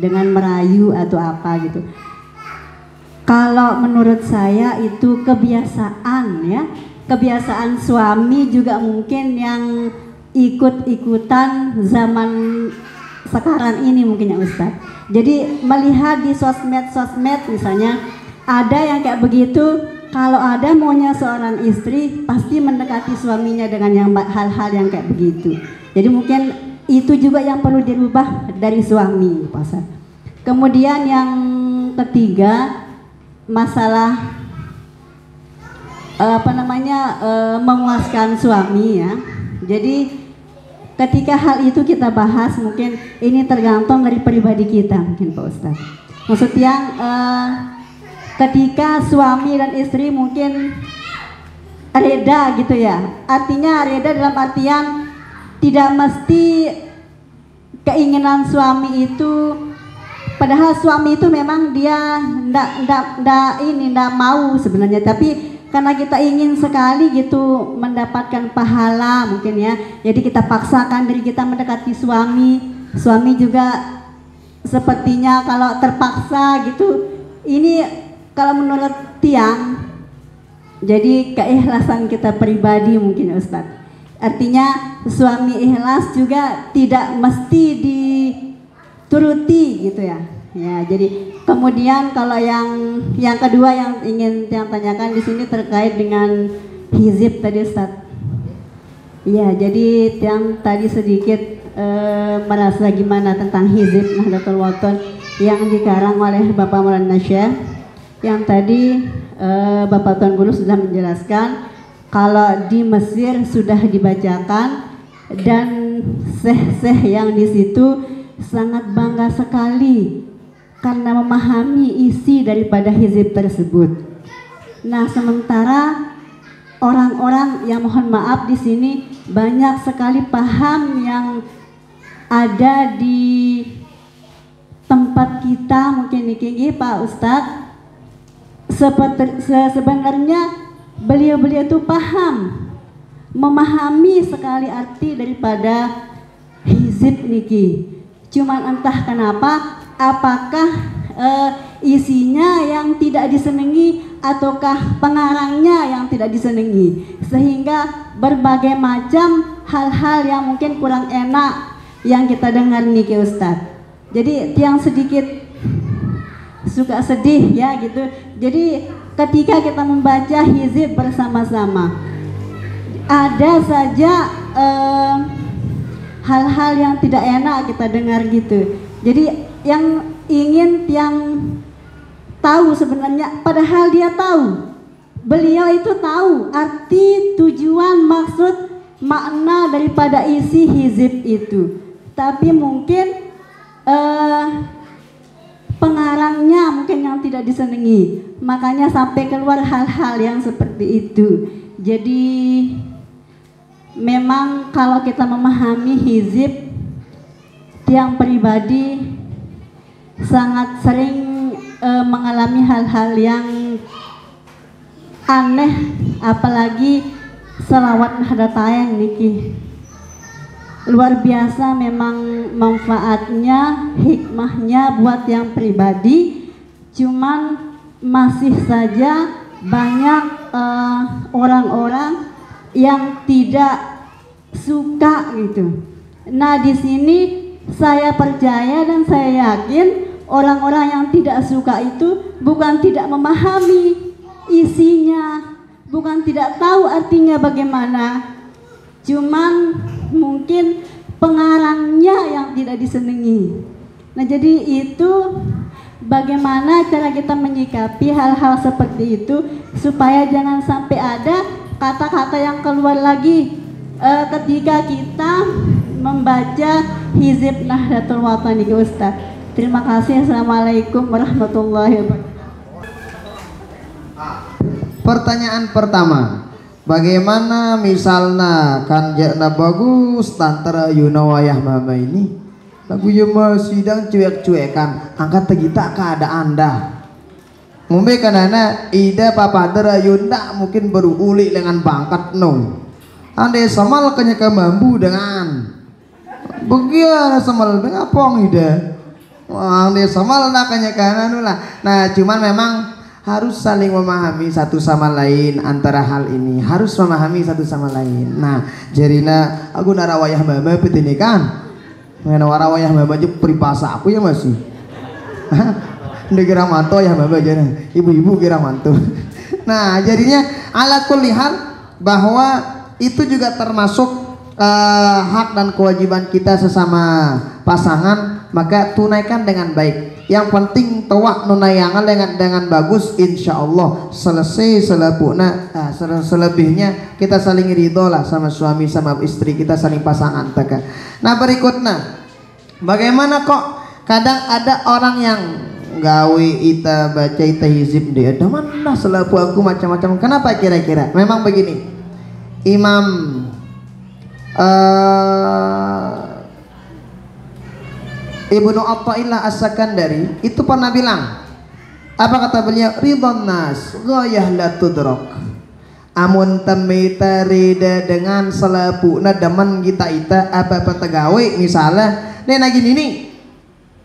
dengan merayu atau apa gitu. Kalau menurut saya itu kebiasaan ya, kebiasaan suami juga mungkin yang ikut-ikutan zaman sekarang ini mungkin ya Ustadz. Jadi melihat di sosmed misalnya ada yang kayak begitu, kalau ada maunya seorang istri pasti mendekati suaminya dengan yang hal-hal yang kayak begitu. Jadi mungkin itu juga yang perlu dirubah dari suami Pak Ustadz. Kemudian yang ketiga masalah memuaskan suami ya. Jadi ketika hal itu kita bahas mungkin ini tergantung dari pribadi kita mungkin Pak Ustadz. Maksudnya ketika suami dan istri mungkin reda gitu ya. Artinya reda dalam artian tidak mesti keinginan suami itu, padahal suami itu memang dia ndak mau sebenarnya, tapi karena kita ingin sekali gitu mendapatkan pahala mungkin ya, jadi kita paksakan diri kita mendekati suami. Suami juga sepertinya kalau terpaksa gitu, ini kalau menurut tiang jadi keikhlasan kita pribadi mungkin ya Ustadz. Artinya suami ikhlas juga tidak mesti dituruti gitu ya. Ya, jadi kemudian kalau yang kedua yang ingin yang tanyakan di sini terkait dengan hizib tadi Ustaz. Iya, jadi yang tadi sedikit merasa gimana tentang hizib Nahdlatul Wathon yang dikarang oleh Bapak Maulana Syekh. Yang tadi Bapak Tuan Guru sudah menjelaskan kalau di Mesir sudah dibacakan dan syekh-syekh yang di situ sangat bangga sekali karena memahami isi daripada hizib tersebut. Nah, sementara orang-orang yang mohon maaf di sini banyak sekali paham yang ada di tempat kita mungkin niki Pak Ustadz. Sebenarnya beliau-beliau itu paham, memahami sekali arti daripada hizib niki. Cuman entah kenapa, apakah isinya yang tidak disenangi ataukah pengarangnya yang tidak disenangi, sehingga berbagai macam hal-hal yang mungkin kurang enak yang kita dengar niki Ustadz. Jadi yang sedikit suka sedih ya gitu. Jadi ketika kita membaca hizib bersama-sama, ada saja hal-hal yang tidak enak kita dengar gitu. Jadi yang ingin yang tahu sebenarnya, padahal dia tahu, beliau itu tahu arti, tujuan, maksud, makna daripada isi hizib itu, tapi mungkin pengarangnya mungkin yang tidak disenangi, makanya sampai keluar hal-hal yang seperti itu. Jadi memang kalau kita memahami hizib, tiang pribadi sangat sering mengalami hal-hal yang aneh, apalagi selawat nahdlatain niki. Luar biasa memang manfaatnya, hikmahnya buat yang pribadi. Cuman masih saja banyak orang-orang yang tidak suka gitu. Nah, di sini saya percaya dan saya yakin orang-orang yang tidak suka itu bukan tidak memahami isinya, bukan tidak tahu artinya bagaimana, cuman mungkin pengarangnya yang tidak disenangi. Nah, jadi itu bagaimana cara kita menyikapi hal-hal seperti itu supaya jangan sampai ada kata-kata yang keluar lagi ketika kita membaca hizib Nahdlatul Wathon ini, Ustaz. Terima kasih. Assalamualaikum warahmatullahi wabarakatuh. Pertanyaan pertama, bagaimana misalnya kanjana bagus tantara yunawayah mama ini lagu yuma sidang cuek-cuekan angkat tegita keadaan dah ngombe kanana ida papadera yunda mungkin baru uli dengan bangkat no ande samal kenyaka bambu dengan begiana samal dengan apong ida ande samal nak kenyaka nula. Nah, cuman memang harus saling memahami satu sama lain antara hal ini, harus memahami satu sama lain. Nah, jarina aku narawayah mama petini kan, narawayah mama aja peribahasa aku ya masih. Negara manto ya mama aja, ibu-ibu kira manto. Nah, jadinya ala kulli hal bahwa itu juga termasuk hak dan kewajiban kita sesama pasangan, maka tunaikan dengan baik. Yang penting tawak nunayangan dengan bagus, insya Allah selesai selepukna. Selebihnya kita saling ridho lah sama suami sama istri kita, saling pasangan teka. Nah, berikutnya bagaimana kok kadang ada orang yang gawe ita baca ita hizib dia ada mana selepu aku macam-macam. Kenapa kira-kira? Memang begini, Imam Ibnu Athaillah As-Sakandari itu pernah bilang, apa kata beliau? Ridhon nas ghayah la tudrak. Amun temita rida dengan selepu na demen kita ita apa tegawe misalnya nena gini nih,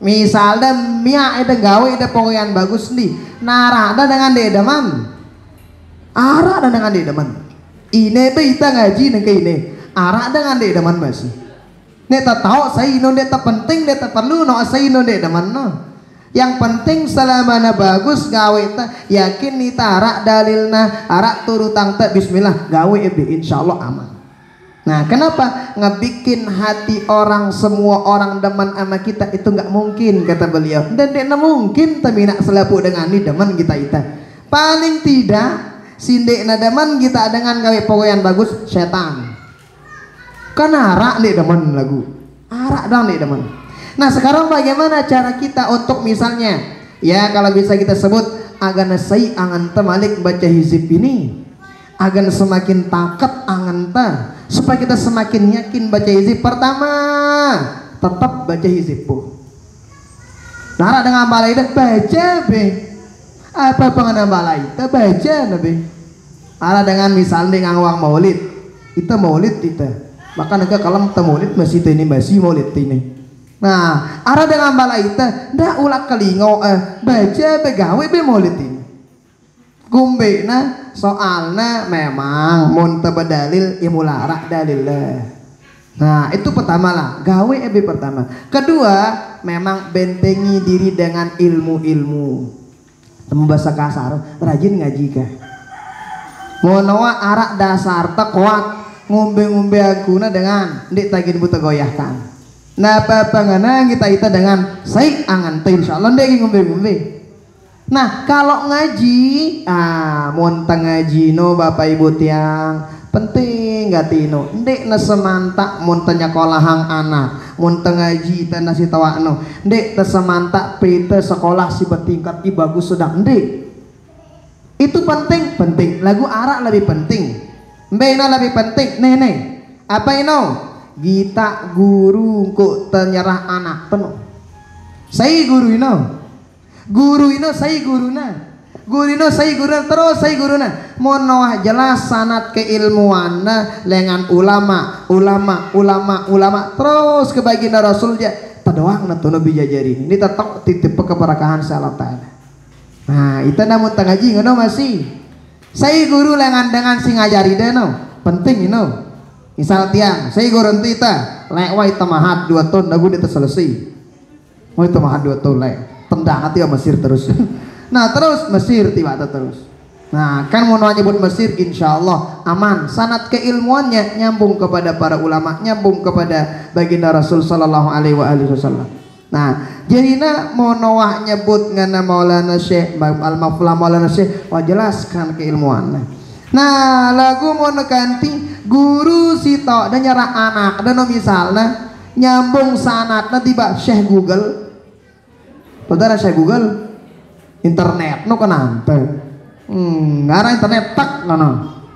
misalnya mia ada gawe ada pokoknya bagus nih, narada dengan dia demen, arah dengan dia demen, ini kita ngaji nengke ini, arah dengan dia demen masih. Nek tak tahu saya ino dek tak penting dek tak perlu no saya ino dek demen no. Yang penting selama na bagus gawe ta yakin ni tarak dalilna arak turutang ta bismillah gawe ebe insyaallah aman. Nah, kenapa ngebikin hati orang semua orang demen sama kita itu nggak mungkin kata beliau. Dan dek mungkin tapi nak selapu dengan ni demen kita ita. Paling tidak sindek na demen kita dengan gawe pokoyan bagus setan. Kan arak nih teman lagu arak dong nih teman. Nah, sekarang bagaimana cara kita untuk misalnya ya kalau bisa kita sebut agana sai angan temalik baca hizib ini agar semakin takat angan ta supaya kita semakin yakin baca hizib. Pertama tetap baca hizib po nara dengan balai dah baca be apa pengen balai kita baca nabe ala dengan misalnya dengan uang maulid kita maulid kita maka negara kalau maulid masih ini masih maulid ini. Nah, arah dengan balai kita ndak ulak kelingo baca begawe be maulid ini. Gumbe na soalna memang mun tebadalil ya mulara dalil lah. Nah, itu pertama lah gawe ebe pertama. Kedua memang bentengi diri dengan ilmu-ilmu. Temu bahasa kasar rajin ngaji kah. Monoa arak dasar tak kuat ngombe-ngombe aguna dengan ndik tagin buta goyahkan. Nah, apa-apa kita dengan saik angan teh insyaallah ndik ngombe-ngombe. Nah, kalau ngaji mun ngaji no Bapak Ibu tiang penting gatino ndik na semantak mun nyakolahang anak mun ngaji teh nasi tawakno ndik teh semantak pite sekolah si bertingkat i bagus sudah ndik. Itu penting lagu arak lebih penting. Mbena lebih penting, nenek. Apa ino? Gita guru kok ternyerah anak penuh. Saya guru ino. Guru ino saya guruna. Guru ino saya guruna terus saya guruna. Mono jelas sanat keilmuanna lengan ulama terus ke baginda Rasul ja. Tadoang na tuh nabi jajarin. Ini tetap titip keberkahan Allah Ta'ala. Nah, itu namun tangaji ngono masih. Saya guru lengan dengan sing ngajari deh no. Penting ino. Misal tiang, saya guru tita, lewai tamahat 2 tahun lagu dia selesai. Mau tamahat 2 tahun lek. Tendang hati Mesir terus. Nah, terus Mesir tiba terus. Nah, kan mau nyebut Mesir insyaallah aman. Sanad keilmuannya nyambung kepada para ulama, nyambung kepada baginda Rasul sallallahu alaihi wasallam. Nah, jadinya mau Noah nyebut ngana Maulana Syekh Al-Maflah Maulana Syekh, wah jelaskan keilmuannya. Nah, lagu mau ganti guru sito dan nyerah anak dan misalnya nyambung sanad tiba Syekh Google. Saudara Syekh Google internet no kenapa? Ngara internet tak kono.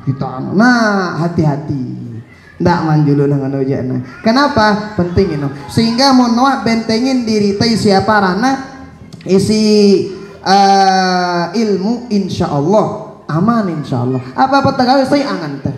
Gitu. Nah, hati-hati. Ndak manjulu dengan ujana. Kenapa? Penting ini. Sehingga Noah bentengin diri teh siapa rana isi ilmu insyaallah aman insyaallah. Apa-apa tegawe saya angan teh.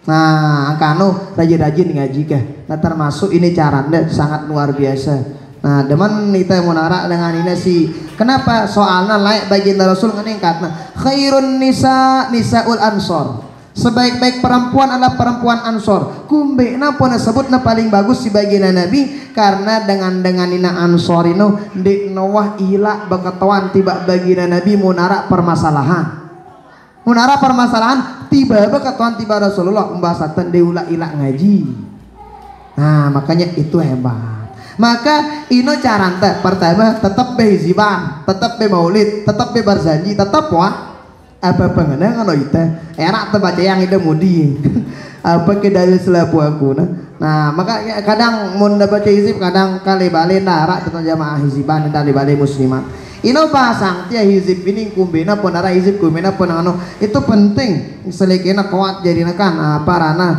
Nah, angkano rajin-rajin ngaji kah. Nah, termasuk ini caranya sangat luar biasa. Nah, demen kita munara dengan ini sih. Kenapa? Soalnya layak baginda Rasul ngeningkatna khairun nisaul ansor. Sebaik-baik perempuan adalah perempuan ansor. Kumbe napa sebutna paling bagus si baginda Nabi karena dengan ina ansor ino dek Noah ila bakatuan tiba baginda Nabi munara permasalahan. Munara permasalahan tiba bakatuan tiba Rasulullah pembahasan deula ila ngaji. Nah, makanya itu hebat. Maka ino caranta pertama tetap behiziban, tetap be maulid, tetap be barzanji, tetap wah apa pengenang ano ita enak terbaca yang ida mudi apa ke dalil selapu aku nah maka kadang mun baca hizib kadang kali balik narak tentang jamaah hiziban dan balik muslimat ino pasang tia hizib ini kumbina pun nara hizib kumbina pun ano itu penting selikina kuat jadi kan apa rana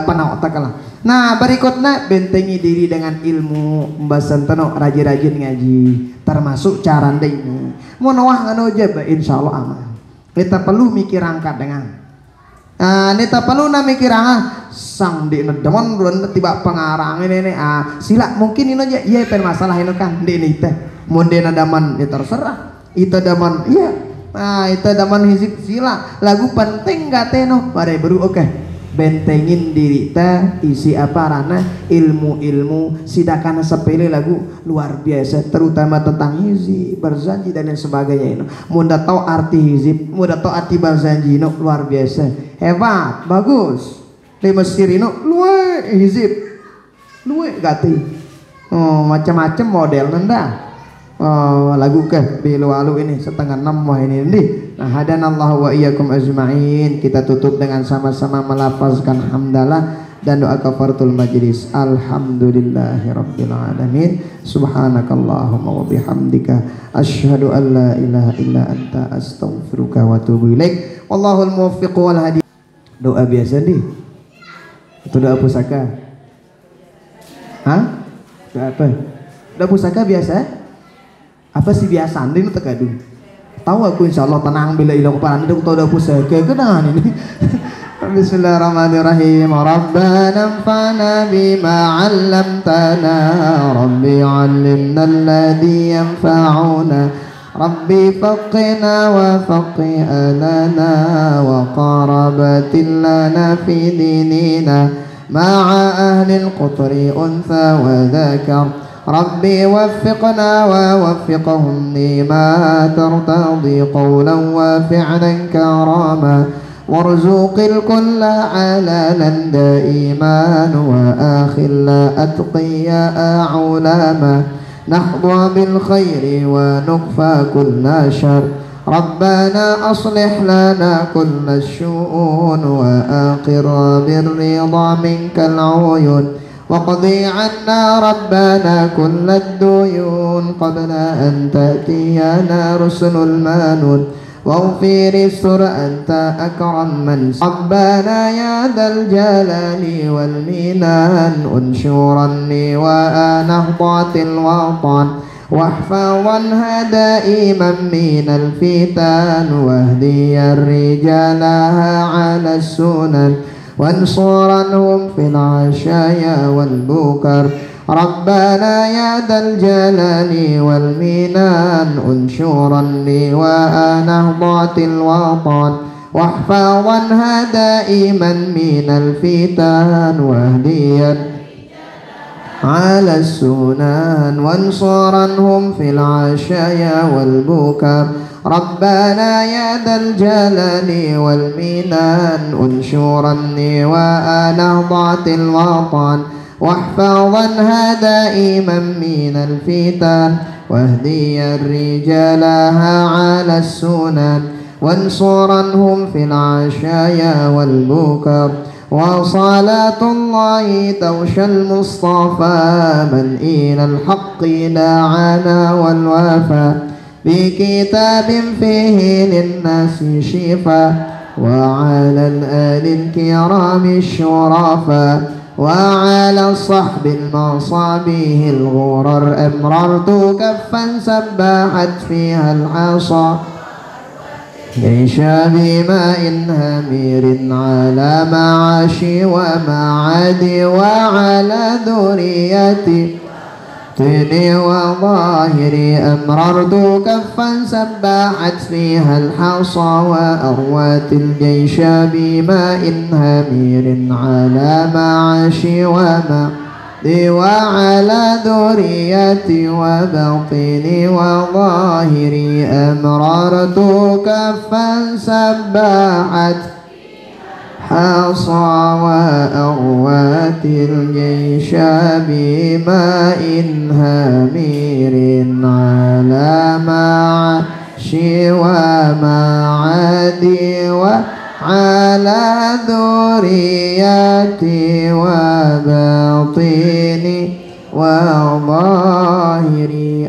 panau otak. Nah, berikutnya bentengi diri dengan ilmu pembahasan teno rajin-rajin ngaji termasuk cara ini. Mau Noah ngano aja insyaallah aman. Kita perlu mikir angkat dengan. Kita perlu na mikir sang di nedemon duluan tiba pengarang ini sila mungkin ini aja iya pen masalah ini kan di ini teh. Mun de nadaman ya terserah. Itu daman iya. Nah, itu daman hizib sila lagu penting gak teno bare baru oke. Bentengin diri ta isi apa rana ilmu-ilmu sidakan sepele lagu luar biasa terutama tentang hizib barzanji dan lain sebagainya ini mudah tahu arti hizib mudah tahu arti barzanji ini luar biasa hebat bagus di Mesir ini luwe hizib luwe gati macam-macam model nenda lagu ke bilu-alu ini 5:30 wah ini nih. Nah, hadanallahu wa iyyakum ajma'in. Kita tutup dengan sama-sama melafazkan hamdalah dan doa kafaratul majlis. Alhamdulillahirabbil alamin. Subhanakallahumma wa bihamdika asyhadu an la ilaha illa anta astaghfiruka wa atubu ilaik. Wallahul muwaffiq wal hadi. Doa biasa nih. Itu doa pusaka. Hah? Doa apa? Doa pusaka biasa? Apa sih biasa nih terkadung tahu aku insyaallah tenang bila ilang keparan itu tahu dah pusaka kenaan ini. Bismillahirrahmanirrahim. Rabbana anfa'na bima 'allamtana rabbi 'allimna alladhi yanfa'una rabbi faqina wa faqi alana wa qarabatin lana fi dinina ma'a ahli al-qutri untha wa dhakar ربي وفقنا ووفقهم لما ترتضي قولا وفعلا كراما وارزق الكل علالا دائما وآخل أتقياء علاما نحظى بالخير ونكفى كل شر ربنا أصلح لنا كل الشؤون وآخر بالرضا منك العيون وقضي عنا ربنا كل الديون قبل أن تأتينا رسل المانون واغفر استر أنت أكرم من ربنا يا ذا الجلال والمنان انشرني ونهضة الوطن واحفظنها دائما من الفتن واهدي رجالها على السنن وانصرنهم في العشايا والبكر ربنا يا ذا الجلال والمنان انشرني ونهضة الوطن واحفظنها دائما من الفتن واهديا على السنن وانصرنهم في العشايا والبكر ربنا يا ذا الجلال والمنان انشرني ونهضة الوطن واحفظنها دائما من الفتن واهدي رجالها على السنن وانصرنهم في العشايا والبكر وصلاة الله توشى المصطفى من إلى الحق دعانا والوفا بكتاب فيه للناس شفاء وعلى الآل الكرام الشرفاء وعلى الصحب المصابيه الغرر أمررت كفا سباحت فيها الحصى ليش بماء همير على معاشي ومعادي وعلى ذريتي طيني وظاهري أمررت كفا سباحت فيها الحصى وأروت الجيش بماء همير على معاشي ومعادي وعلى ذريتي وبطني وظاهري أمررت كفا سباحت حصى وأروت الجيش بماء همير على معاشي ومعادي وعلى ذريتي وباطني وظاهري.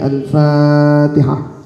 الفاتحة.